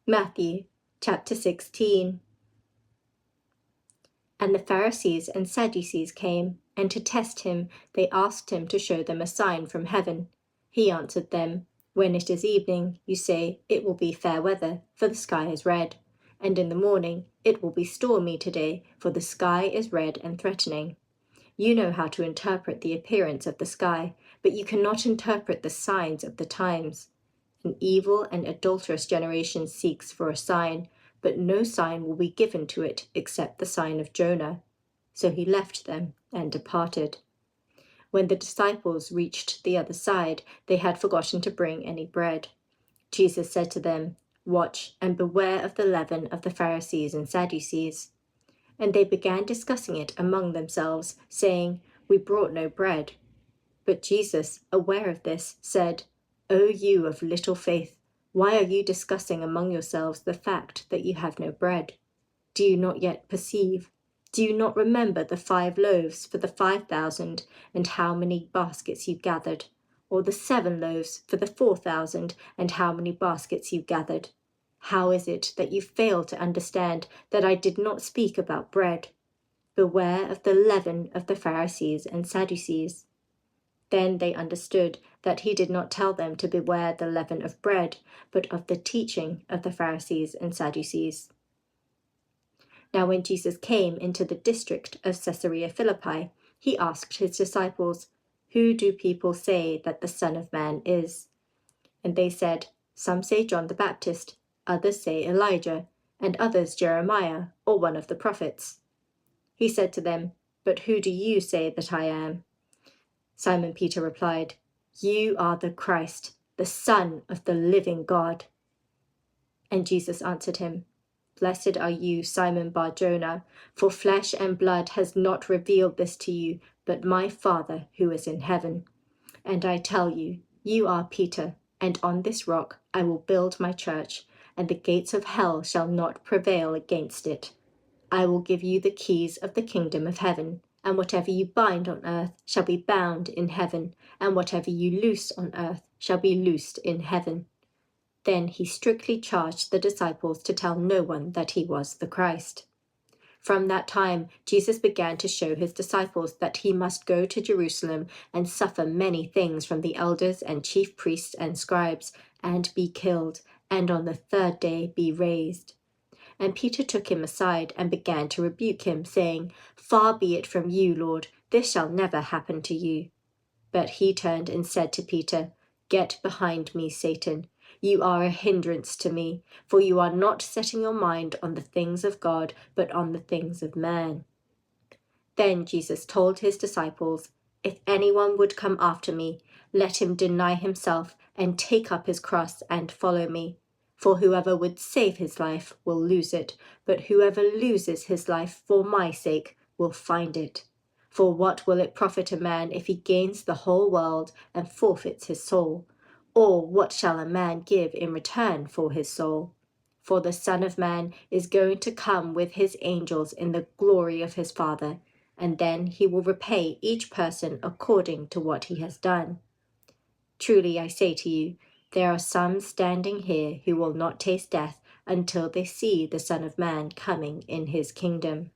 Matthew chapter 16. And the Pharisees and Sadducees came, and to test him they asked him to show them a sign from heaven. He answered them, When it is evening, you say, It will be fair weather, for the sky is red. And in the morning, It will be stormy today, for the sky is red and threatening. You know how to interpret the appearance of the sky, but you cannot interpret the signs of the times. An evil and adulterous generation seeks for a sign, but no sign will be given to it except the sign of Jonah. So he left them and departed. When the disciples reached the other side, they had forgotten to bring any bread. Jesus said to them, Watch and beware of the leaven of the Pharisees and Sadducees. And they began discussing it among themselves, saying, We brought no bread. But Jesus, aware of this, said, O you of little faith, why are you discussing among yourselves the fact that you have no bread? Do you not yet perceive? Do you not remember the 5 loaves for the 5,000 and how many baskets you gathered? Or the 7 loaves for the 4,000 and how many baskets you gathered? How is it that you fail to understand that I did not speak about bread? Beware of the leaven of the Pharisees and Sadducees. Then they understood that he did not tell them to beware the leaven of bread, but of the teaching of the Pharisees and Sadducees. Now when Jesus came into the district of Caesarea Philippi, he asked his disciples, Who do people say that the Son of Man is? And they said, Some say John the Baptist, others say Elijah, and others Jeremiah, or one of the prophets. He said to them, But who do you say that I am? Simon Peter replied, You are the Christ, the Son of the living God. And Jesus answered him, Blessed are you, Simon Bar-Jonah, for flesh and blood has not revealed this to you, but my Father who is in heaven. And I tell you, you are Peter, and on this rock I will build my church, and the gates of hell shall not prevail against it. I will give you the keys of the kingdom of heaven. And whatever you bind on earth shall be bound in heaven, and whatever you loose on earth shall be loosed in heaven. Then he strictly charged the disciples to tell no one that he was the Christ. From that time, Jesus began to show his disciples that he must go to Jerusalem and suffer many things from the elders and chief priests and scribes, and be killed, and on the 3rd day be raised. And Peter took him aside and began to rebuke him, saying, Far be it from you, Lord, this shall never happen to you. But he turned and said to Peter, Get behind me, Satan. You are a hindrance to me, for you are not setting your mind on the things of God, but on the things of man. Then Jesus told his disciples, If anyone would come after me, let him deny himself and take up his cross and follow me. For whoever would save his life will lose it, but whoever loses his life for my sake will find it. For what will it profit a man if he gains the whole world and forfeits his soul? Or what shall a man give in return for his soul? For the Son of Man is going to come with his angels in the glory of his Father, and then he will repay each person according to what he has done. Truly I say to you, there are some standing here who will not taste death until they see the Son of Man coming in his kingdom.